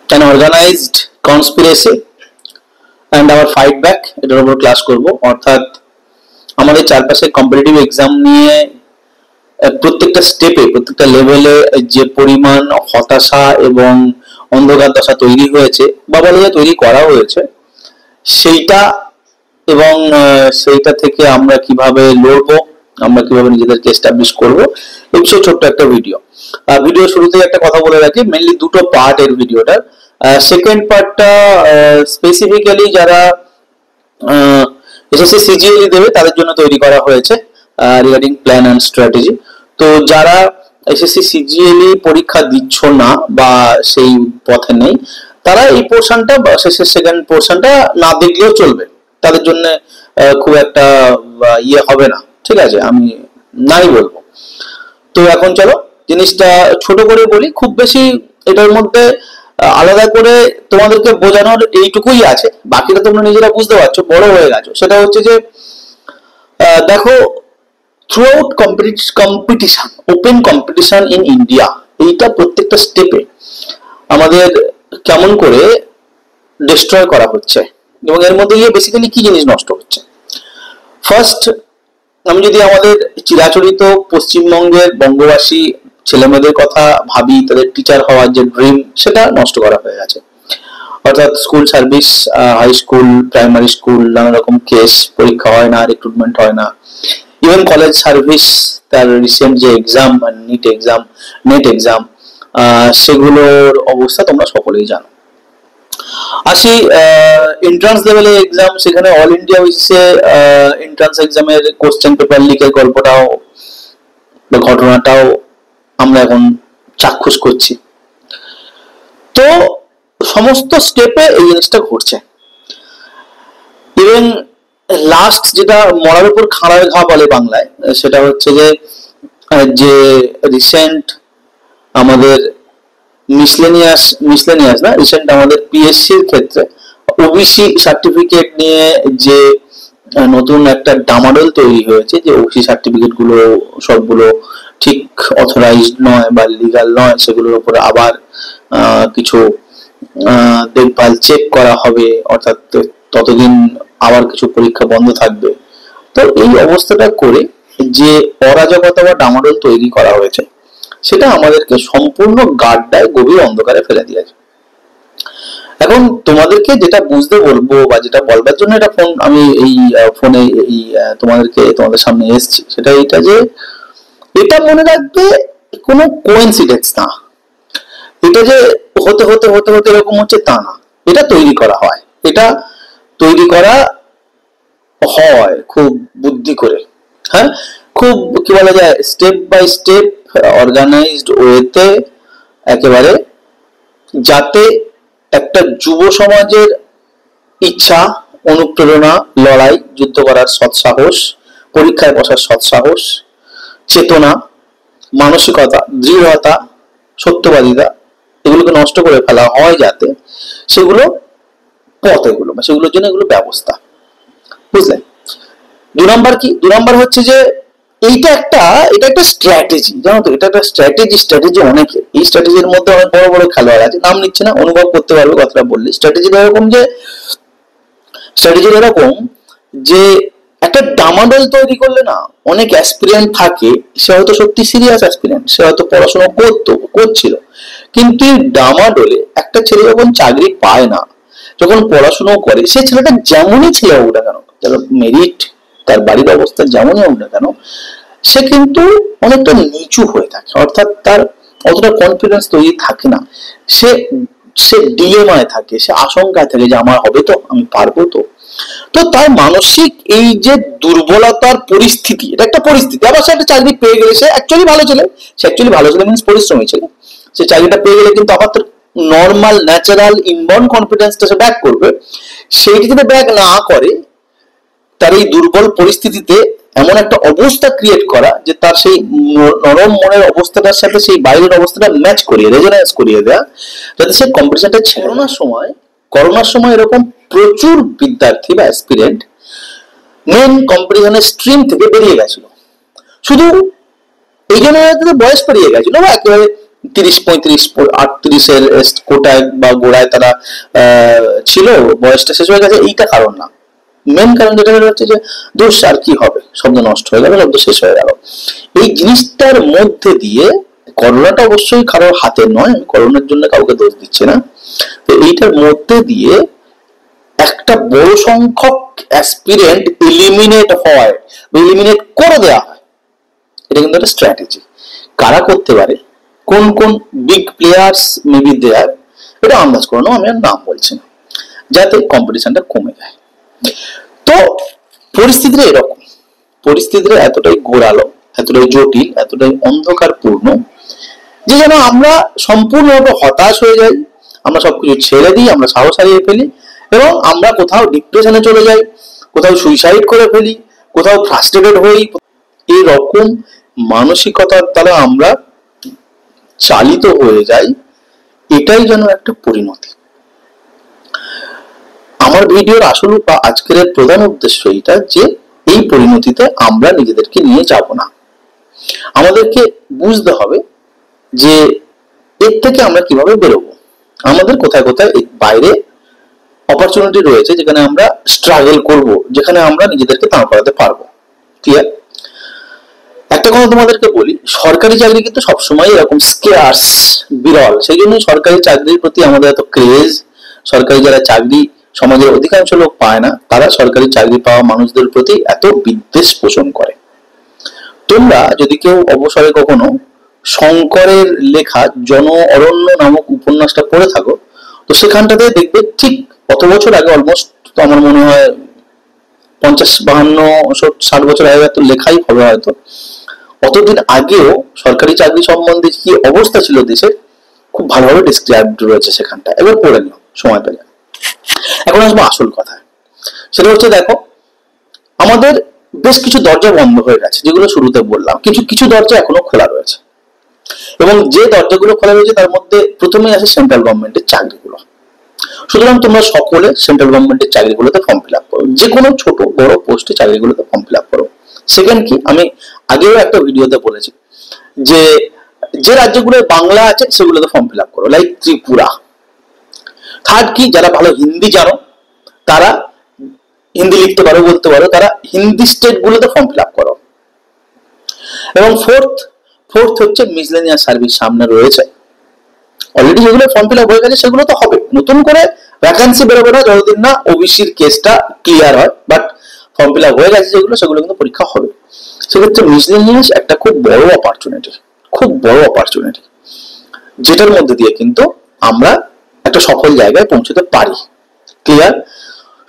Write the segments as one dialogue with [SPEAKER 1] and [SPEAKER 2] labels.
[SPEAKER 1] an organized conspiracy and our fight back এটার উপর class করব। অর্থাৎ আমাদের চারপাশে কম্পিটিটিভ এক্সাম নিয়ে প্রত্যেকটা স্টেপে প্রত্যেকটা লেভেলে যে পরিমাণ হতাশা এবং অন্ধকার দশা তৈরি হয়েছে বা বলা যায় তৈরি করা হয়েছে, সেইটা এবং সেইটা থেকে আমরা কিভাবে লড়বো, আমরা কিভাবে নিজেদেরকে এস্টাবলিশ করবো, এই বিষয়ে ছোট্ট একটা ভিডিও। ভিডিও শুরুতেই একটা কথা বলে রাখি, মেইনলি দুটো পার্ট এর ভিডিওটার। সেকেন্ড পার্টটা স্পেসিফিক্যালি যারা এসএসসি সিজিএলই দেবে তাদের জন্য তৈরি করা হয়েছে রিগার্ডিং প্ল্যান অ্যান্ড স্ট্র্যাটেজি। তো যারা এসএসসি সিজিএলই পরীক্ষা দিচ্ছ না বা সেই পথে নেই, তারা এই পোর্শনটা বা শেষের সেকেন্ড পোর্শনটা না দেখলেও চলবে, তাদের জন্য খুব একটা ইয়ে হবে না, ঠিক আছে, আমি নাই বলবো। তো এখন চলো জিনিসটা ছোট করে বলি, খুব বেশি এটার মধ্যে আলাদা করে তোমাদেরকে বোঝানোর এইটুকুই আছে, বাকিটা তোমরা নিজেরা বুঝতে পারছো, বড় হয়ে গেছো। সেটা হচ্ছে যে দেখো, throughout competition, open competition in India, এইটা প্রত্যেকটা স্টেপে আমাদের কেমন করে ডিস্ট্রয় করা হচ্ছে এবং এর মধ্যে গিয়ে বেসিক্যালি কি জিনিস নষ্ট হচ্ছে। ফার্স্ট, আমি যদি আমাদের চিরাচরিত পশ্চিমবঙ্গের বঙ্গবাসী ছেলেমেয়েদের কথা ভাবি, তাদের টিচার হওয়ার যে ড্রিম, সেটা নষ্ট করা হয়ে গেছে। অর্থাৎ school service, high school, primary school, নানা রকম কেস, পরীক্ষা হয় না, রিক্রুটমেন্ট হয় না। ইভেন কলেজ সার্ভিস, তার রিসেন্ট যে এক্সাম, নেট এক্সাম, সেগুলোর অবস্থা তোমরা সকলেই জানো। আসি এন্ট্রান্স লেভেলের এক্সাম, সেখানে অল ইন্ডিয়া বেসিসে এন্ট্রান্স এক্সামের কোশ্চেন পেপার লিকের গল্পটাও বা ঘটনাটাও আমরা এখন চাক্ষুষ করছি। তো সমস্ত স্টেপে এই জিনিসটা ঘটছে। ইভেন লাস্ট যেটা মরার উপর খাঁড়ার ঘা বলে বাংলায়, সেটা হচ্ছে যে রিসেন্ট আমাদের মিসলেনিয়াস না, রিসেন্ট আমাদের পিএসসির ক্ষেত্রে ওবিসি সার্টিফিকেট নিয়ে যে নতুন একটা ডামাডোল তৈরি হয়েছে, যে ওবিসি সার্টিফিকেট গুলো সবগুলো ঠিক অথরাইজড নয় বা লিগাল নয়, সেগুলোর উপর আবার কিছু দেখভাল চেক করা হবে, অর্থাৎ ততদিন আবার কিছু পরীক্ষা বন্ধ থাকবে। তো এই অবস্থাটা করে যে অরাজকতা বা ডামাডোল তৈরি করা হয়েছে, সেটা আমাদেরকে সম্পূর্ণ গাড্ডায় গভীর অন্ধকারে ফেলে দিয়েছে। এখন তোমাদেরকে যেটা বুঝতে বলবো বা যেটা বলবার জন্য এটা আমি এই ফোনে তোমাদের সামনে এসেছি, সেটা এইটা যে এটা মনে রাখবে কোনো কোইন্সিডেন্স না, এটা যে হতে হতে হতে হতে এরকম হচ্ছে তা না, এটা তৈরি করা হয়, এটা তৈরি করা হয় খুব বুদ্ধি করে, হ্যাঁ, খুব কি বলা যায়, স্টেপ বাই স্টেপ অর্গানাইজড ওয়েতে, একেবারে, যাতে একটা যুব সমাজের ইচ্ছা, অনুপ্রেরণা, লড়াই, যুদ্ধ করার সৎসাহস, পরীক্ষায় বসার সৎসাহস, চেতনা, মানসিকতা, দৃঢ়তা, সত্যবাদিতা, এগুলোকে নষ্ট করে ফেলা হয়, যাতে সেগুলো এগুলো বা সেগুলোর জন্য এগুলো ব্যবস্থা, বুঝলেন। 2 নম্বর কি, 2 নম্বর হচ্ছে যে এটা একটা স্ট্র্যাটেজি, জানো তো, এটা একটা স্ট্র্যাটেজি অনেকে, এই স্ট্র্যাটেজির মধ্যে অনেক বড় বড় খেলোয়াড় আছে, নাম নিচ্ছে না, অনুভব করতে পারবে কথাটা বললে। স্ট্র্যাটেজি এরকম যে একটা ডামাডোল তৈরি করলে না, অনেক অ্যাসপিরিয়েন্ট থাকে, সে হয়তো সত্যি সিরিয়াস অ্যাসপিরিয়েন্ট, সে হয়তো পড়াশোনা করছিল, কিন্তু ডামাডোলে একটা ছেলে যখন চাকরি পায় না, যখন পড়াশোনা করে, সে ছেলেটা যেমনই ছেলে হোক না কেন, তার মেরিট, তার বাড়ির অবস্থা যেমনই হোক না কেন, সে কিন্তু অনেকটা নিচু হয়ে থাকে, অর্থাৎ তার অতটা কনফিডেন্স তৈরি থাকে না, সে ডিলেমায় থাকে, সে আশঙ্কায় থাকে যে আমার হবে তো, আমি পারবো তো। তো তার মানসিক এই যে দুর্বলতার পরিস্থিতি, এটা একটা পরিস্থিতি। আবার সে একটা চাকরি পেয়ে গেলে, সে অ্যাকচুয়ালি ভালো ছেলে মিনস পরিশ্রমী ছেলে, সে চাকরিটা পেয়ে গেলে কিন্তু আবার তার নর্মাল ন্যাচারাল ইনবর্ন কনফিডেন্সটা সে ব্যাক করবে। সেইটি যদি ব্যাক না করে, তার এই দুর্বল পরিস্থিতিতে এমন একটা অবস্থা ক্রিয়েট করা যে তার সেই নরম মনের অবস্থাটার সাথে সেই বাইরের অবস্থাটা ম্যাচ করিয়ে, রেজোনেন্স করিয়ে দেয়া, যাতে সে কম্পিটিশনটা ছেড়ে। করোনার সময় এরকম প্রচুর বিদ্যার্থী বা অ্যাসপিরেন্ট মেন কম্পিটিশনের স্ট্রিম থেকে বেরিয়ে গেছিল, শুধু এই জন্য বয়স পেরিয়ে গেছিল বা একেবারে 30-35-38 কোটায় বা গোড়ায় তারা ছিল, বয়সটা শেষ হয়ে গেছে, এইটা কারণ না। মেন কারণ যেটা হচ্ছে যে দোষ আর কি হবে, শব্দ নষ্ট হয়ে গেল, শব্দ শেষ হয়ে গেল। এই জিনিসটার মধ্যে দিয়ে, করোনাটা অবশ্যই কারোর হাতে নয়, আমি করোনার জন্য কাউকে দোষ দিচ্ছি না, তো এইটার মধ্যে দিয়ে একটা বড় সংখ্যক অ্যাসপিরেন্ট এলিমিনেট হয়, এলিমিনেট করে দেওয়া হয়। এটা কিন্তু একটা স্ট্র্যাটেজি। কারা করতে পারে, কোন কোন বিগ প্লেয়ার্স মেবি দেয়ার, এটা আন্দাজ করে নাও, আমি আর নাম বলছি না, যাতে কম্পিটিশনটা কমে যায়। তো পরিস্থিতিটা এরকম, পরিস্থিতিটা এতটাই ঘোরালো, এতটাই জটিল, এতটাই অন্ধকারপূর্ণ যে যেন আমরা সম্পূর্ণভাবে হতাশ হয়ে যাই, আমরা সবকিছু ছেড়ে দিই, আমরা সাহস হারিয়ে ফেলি, এবং আমরা কোথাও ডিপ্রেশনে চলে যাই, কোথাও সুইসাইড করে ফেলি, কোথাও ফ্রাস্ট্রেটেড হই। এইরকম মানসিকতার দ্বারা আমরা চালিত হয়ে যাই, এটাই যেন একটা পরিণতি। আমার ভিডিওর আসল বা আজকের প্রধান উদ্দেশ্য এটা যে এই পরিণতিতে আমরা নিজেদেরকে নিয়ে যাব না। আমাদেরকে বুঝতে হবে যে এর থেকে আমরা কিভাবে বেরোবো, আমাদের কোথায় কোথায় বাইরে অপরচুনিটি রয়েছে যেখানে আমরা স্ট্রাগল করব, যেখানে আমরা নিজেদেরকে দাঁড় করাতে পারবো। ক্লিয়ার? একটা কথা তোমাদেরকে বলি, সরকারি চাকরি কিন্তু সবসময় এরকম স্কেয়ার্স, বিরল, সেই জন্যই সরকারি চাকরির প্রতি আমাদের এত ক্রেজ। সরকারি যারা চাকরি সমাজের অধিকাংশ লোক পায় না, তারা সরকারি চাকরি পাওয়া মানুষদের প্রতি এত বিদ্বেষ পোষণ করে। তোমরা যদি কেউ অবসরে কখনো শঙ্করের লেখা জন অরণ্য নামক উপন্যাসটা পড়ে থাকো, তো সেখানটাতে দেখবে ঠিক কত বছর আগে, অলমোস্ট আমার মনে হয় 50-52-60 বছর আগে তো লেখাই হবে হয়তো, অতদিন আগেও সরকারি চাকরি সম্বন্ধে কি অবস্থা ছিল দেশের খুব ভালোভাবে ডিসক্রাইবড রয়েছে সেখানটা। এবার পড়ে নিও সময় পেলে। এখন আসবো আসল কথা, সেটা হচ্ছে দেখো, আমাদের বেশ কিছু দরজা বন্ধ হয়ে গেছে, যেগুলো শুরুতে বললাম, কিছু কিছু দরজা এখনো খোলা রয়েছে, এবং যে দরজাগুলো খোলা রয়েছে তার মধ্যে প্রথমেই আছে সেন্ট্রাল গভর্নমেন্টের চাকরিগুলো। সুতরাং তোমরা সকলে সেন্ট্রাল গভর্নমেন্টের চাকরিগুলোতে ফর্ম ফিল আপ করো, যে কোনো ছোট বড় পোস্টে চাকরিগুলোতে ফর্ম ফিল আপ করো। সেকেন্ড কি, আমি আগেও একটা ভিডিওতে বলেছি যে যে রাজ্যগুলোর বাংলা আছে সেগুলোতে ফর্ম ফিল আপ করো, লাইক ত্রিপুরা। থার্ড কি, যারা ভালো হিন্দি জানো, তারা হিন্দি লিখতে পারো, বলতে পারো, তারা হিন্দি স্টেট গুলোতে ফর্ম ফিল আপ করো। এবং ফোর্থ হচ্ছে মিসলেনিয়াস সার্ভিস সামনে রয়েছে, অলরেডি যেগুলো ফর্ম ফিল আপ হয়ে গেছে সেগুলো তো হবে, নতুন করে ভ্যাকান্সি বেরোবে না যতদিন না ওবিসির কেসটা ক্লিয়ার হয়, বাট ফর্ম ফিল আপ হয়ে গেছে যেগুলো, সেগুলো কিন্তু পরীক্ষা হবে। সেক্ষেত্রে মিসলেনিয়াস একটা খুব বড় অপরচুনিটি, খুব বড় অপরচুনিটি, যেটার মধ্যে দিয়ে কিন্তু আমরা একটা সফল জায়গায় পৌঁছতে পারি। ক্লিয়ার?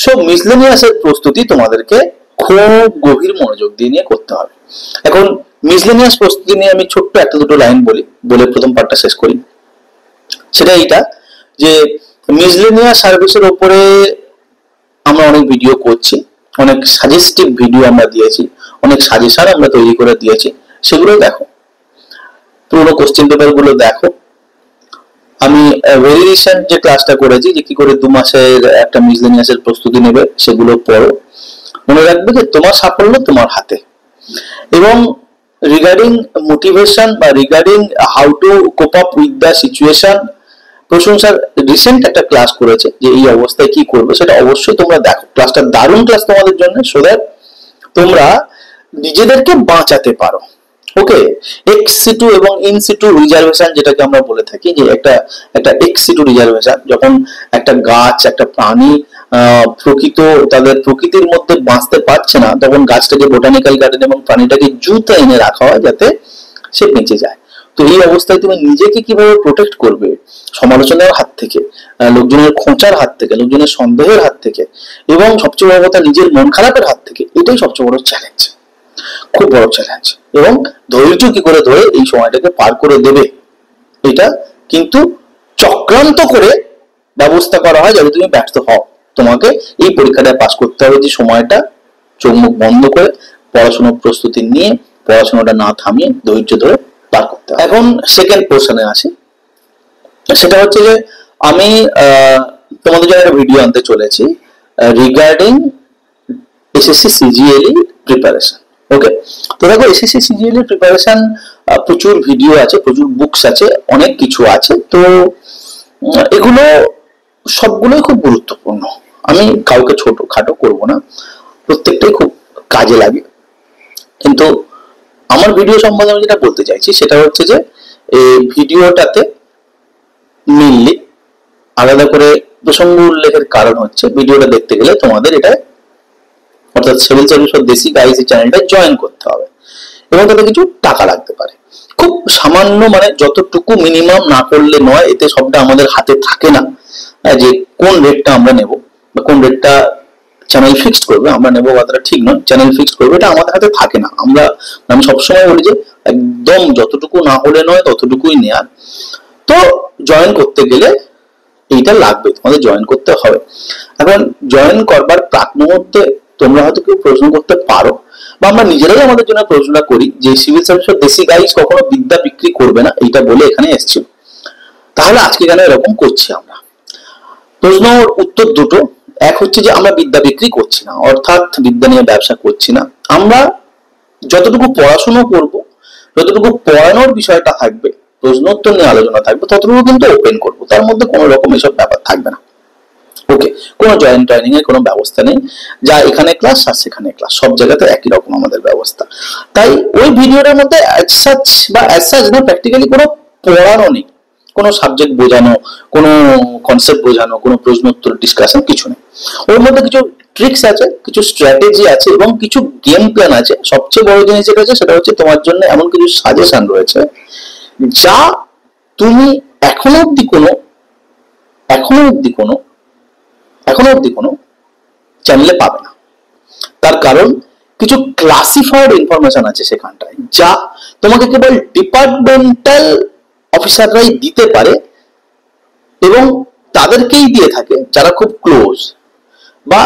[SPEAKER 1] সো মিসলেনিয়াসের প্রস্তুতি তোমাদেরকে খুব গভীর মনোযোগ দিয়ে নিয়ে করতে হবে। এখন মিসলেনিয়াস প্রস্তুতি নিয়ে আমি ছোট্ট একটা দুটো লাইন বলে প্রথম পার্টটা শেষ করি। সেটা এইটা যে মিসলেনিয়াস সার্ভিসের উপরে আমরা অনেক ভিডিও করছি, অনেক সাজেস্টিভ ভিডিও আমরা দিয়েছি, অনেক সাজেশন আমরা তৈরি করে দিয়েছি, সেগুলো দেখো, পুরোনো কোশ্চেন পেপার গুলো দেখো। আমি ভেরি রিসেন্ট যে ক্লাসটা করেছি যে কি করে 2 মাসের একটা মিসলেনিয়াসের প্রস্তুতি নেবে, সেগুলো পড়ো। মনে রাখবে যে তোমার সাফল্য তোমার হাতে। এবং রিগার্ডিং মোটিভেশন বা regarding how to cope up with the situation, প্রশংসার রিসেন্ট একটা ক্লাস করেছে যে এই অবস্থায় কি করবে, সেটা অবশ্যই তোমরা দেখো। ক্লাসটা দারুণ ক্লাস তোমাদের জন্য, সো দ্যাট তোমরা নিজেদেরকে বাঁচাতে পারো। ওকে, এক্স সিটু এবং ইন সিটু রিজার্ভেশন যেটাকে আমরা বলে থাকি, যে একটা এক্স সিটু রিজার্ভেশন, যখন একটা গাছ, একটা প্রাণী তাদের প্রকৃতির মধ্যে বাঁচতে পারছে না, তখন গাছটাকে বোটানিক্যাল গার্ডেন এবং প্রাণীটাকে জুতে এনে রাখা হয় যাতে সে বেঁচে যায়। তো এই অবস্থায় তুমি নিজেকে কিভাবে প্রোটেক্ট করবে সমালোচনার হাত থেকে, লোকজনের খোঁচার হাত থেকে, লোকজনের সন্দেহের হাত থেকে, এবং সবচেয়ে বড় কথা নিজের মন খারাপের হাত থেকে, এটাই সবচেয়ে বড় চ্যালেঞ্জ, খুব বড় চ্যালেঞ্জ। এবং ধৈর্য কি করে ধরে এই সময়টাকে পার করে দেবে, এটা কিন্তু চক্রান্ত করে ব্যবস্থা করা হয় যাতে তুমি ব্যর্থ হও। তোমাকে এই পরীক্ষাটা পাস করতে হবে যে সময়টা চোখ মুখ বন্ধ করে পড়াশোনার প্রস্তুতি নিয়ে, পড়াশোনাটা না থামিয়ে ধৈর্য ধরে পার করতে হবে। এখন সেকেন্ড পোর্শনে আসি, সেটা হচ্ছে যে আমি তোমাদের জন্য একটা ভিডিও আনতে চলেছি রিগার্ডিং এসএসসি সিজিএলই প্রিপারেশন। ওকে, তো দেখো এসএসসি সিজিএল এর প্রিপারেশন প্রচুর ভিডিও আছে, প্রচুর বুকস আছে, অনেক কিছু আছে। তো এগুলো সবগুলোই খুব গুরুত্বপূর্ণ, আমি কাউকে ছোট খাটো করব না, প্রত্যেকটাই খুব কাজে লাগে। কিন্তু আমার ভিডিও সম্বন্ধে আমি যেটা বলতে চাইছি সেটা হচ্ছে যে এই ভিডিওটাতে মেনলি আলাদা করে প্রসঙ্গ উল্লেখের কারণ হচ্ছে ভিডিওটা দেখতে গেলে তোমাদের এটা অর্থাৎ সিভিল সার্ভিস ফর দেশি গাইজ এই চ্যানেলটা জয়েন করতে হবে এবং তাতে কিছু টাকা লাগতে পারে, খুব সামান্য, মানে যতটুকু মিনিমাম না করলে নয়। এতে সবটা আমাদের হাতে থাকে না যে কোন রেটটা আমরা নেব বা কোন রেটটা চ্যানেল ফিক্সড করবে আমরা নেবো, কথাটা ঠিক নয়, চ্যানেল ফিক্সড করবে এটা আমাদের হাতে থাকে না। আমি সবসময় বলি যে একদম যতটুকু না হলে নয় ততটুকুই নেয়ার। তো জয়েন করতে গেলে এইটা লাগবে, তোমাদের জয়েন করতে হবে। এখন জয়েন করবার প্রাক মুহূর্তে তোমরা হয়তো কেউ প্রশ্ন করতে পারো বা আমরা নিজেরাই আমাদের জন্য প্রশ্নটা করি যে সিভিল সার্ভিসের দেশি গাইজ কখনো বিদ্যা বিক্রি করবে না, এইটা বলে এখানে এসেছি, তাহলে আজকে কেন এরকম করছি আমরা? প্রশ্ন উত্তর দুটো। এক হচ্ছে যে আমরা বিদ্যা বিক্রি করছি না, অর্থাৎ বিদ্যা নিয়ে ব্যবসা করছি না। আমরা যতটুকু পড়াশোনা করব, যতটুকু পড়ানোর বিষয়টা থাকবে, প্রশ্ন উত্তর নিয়ে আলোচনা থাকবে, ততটুকু কিন্তু ওপেন করবো, তার মধ্যে কোনো রকম এসব ব্যাপার থাকবে না। ওকে, কোনো জয়েন্ট ট্রেনিং এর কোনো ব্যবস্থা নেই, যা এখানে ক্লাস আর সেখানে ক্লাস, সব জায়গাতে একই রকম আমাদের ব্যবস্থা। তাই ওই ভিডিওটার মধ্যে অ্যাজ সাচ না প্র্যাকটিক্যালি কোনো পড়ানো নেই, কোনো সাবজেক্ট বোঝানো, কোনো কনসেপ্ট বোঝানো, কোনো প্রশ্ন উত্তর ডিসকাশন কিছু নেই। ওর মধ্যে কিছু ট্রিক্স আছে, কিছু স্ট্র্যাটেজি আছে এবং কিছু গেম প্ল্যান আছে। সবচেয়ে বড় জিনিস যেটা আছে সেটা হচ্ছে তোমার জন্য এমন কিছু সাজেশন রয়েছে যা তুমি এখনো অব্দি কোনো চ্যানেলে পাবে না। তার কারণ কিছু ক্লাসিফাইড ইনফরমেশন আছে সেখানটায়, যা তোমাকে কেবল ডিপার্টমেন্টাল অফিসাররাই দিতে পারে এবং তাদেরকেই দিয়ে থাকে যারা খুব ক্লোজ বা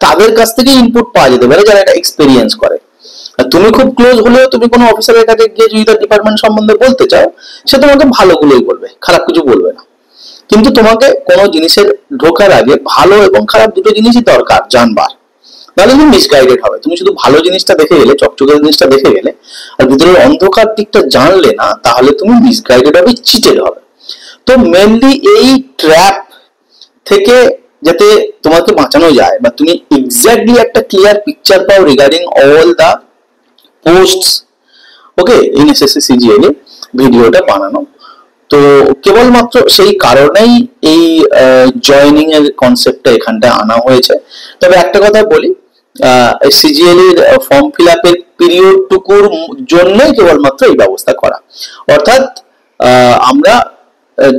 [SPEAKER 1] তাদের কাছ থেকে ইনপুট পাওয়া যেতে পারে যারা এটা এক্সপেরিয়েন্স করে। তুমি খুব ক্লোজ হলেও তুমি কোনো অফিসারের কাছে গিয়ে যদি তার ডিপার্টমেন্ট সম্বন্ধে বলতে চাও, সে তোমাকে ভালোগুলোই বলবে, খারাপ কিছু বলবে না। কিন্তু তোমাকে কোনো জিনিসের ঢোকার আগে ভালো এবং খারাপ দুটো জিনিসই দরকার জানবার, নাহলে তুমি মিসগাইডেড হবে। তুমি শুধু ভালো জিনিসটা দেখে গেলে, চকচকে জিনিসটা দেখে গেলে আর ভিতরের অন্ধকার দিকটা জানলে না, তাহলে তুমি মিসগাইডেড হবে, চিটেড হবে। তো মেনলি এই ট্র্যাপ থেকে যাতে তোমাকে বাঁচানো যায় বা তুমি এক্স্যাক্টলি একটা ক্লিয়ার পিকচার পাও regarding all the posts, okay, in SSC CGL ভিডিওটা বানানো। তো কেবলমাত্র সেই কারণেই এই জয়েনিং এর কনসেপ্টটা এখানটা আনা হয়েছে। তবে একটা কথা বলি, সিজিএল এর ফর্ম ফিল আপের পিরিয়ড টুকুর জন্যই কেবলমাত্র এই ব্যবস্থা করা, অর্থাৎ আমরা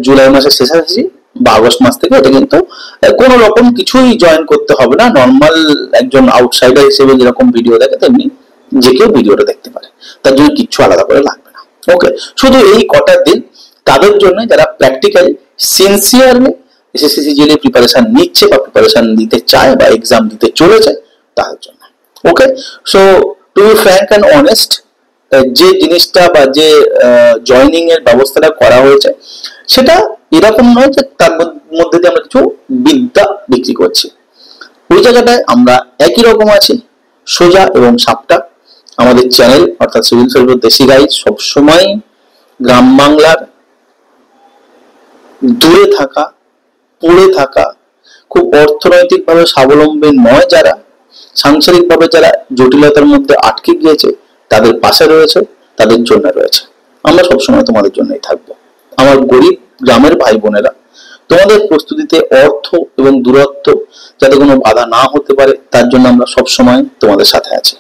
[SPEAKER 1] জুলাই মাসের শেষাশেষি বা আগস্ট মাস থেকে এটা কিন্তু কোনো রকম কিছুই জয়েন করতে হবে না। নর্মাল একজন আউটসাইডার হিসেবে যেরকম ভিডিও দেখে তেমনি যে কেউ ভিডিওটা দেখতে পারে, তার জন্য কিচ্ছু আলাদা করে লাগবে না। ওকে, শুধু এই কটা দিন তাদের জন্য যারা প্র্যাকটিক্যালি সিনসিয়ারলি এসএসসি সিজিএল এর প্রিপারেশন নিচ্ছে বা প্রিপারেশন দিতে চায় বা এক্সাম দিতে চলেছে তাদের জন্য। Okay, so to be frank and honest, যে জিনিসটা বা যে জয়েনিং এর ব্যবস্থাটা করা হয়েছে সেটা এরকম নয় যে তার মধ্যে দিয়ে আমরা কিছু বিদ্যা বিক্রি করছি। ওই জায়গাটায় আমরা একই রকম আছি, সোজা এবং সাপটা। আমাদের চ্যানেল অর্থাৎ সিভিল সার্ভিস দেশি গাইড সবসময় গ্রাম বাংলার দূরে থাকা, পড়ে থাকা, খুব অর্থনৈতিকভাবে স্বাবলম্বী নয় যারা, সাংসারিকভাবে যারা জটিলতার মধ্যে আটকে গিয়েছে তাদের পাশে রয়েছে, তাদের জন্য রয়েছে। আমরা সবসময় তোমাদের জন্যই থাকবো। আমার গরিব গ্রামের ভাই বোনেরা, তোমাদের প্রস্তুতিতে অর্থ এবং দূরত্ব যাতে কোনো বাধা না হতে পারে তার জন্য আমরা সবসময় তোমাদের সাথে আছি।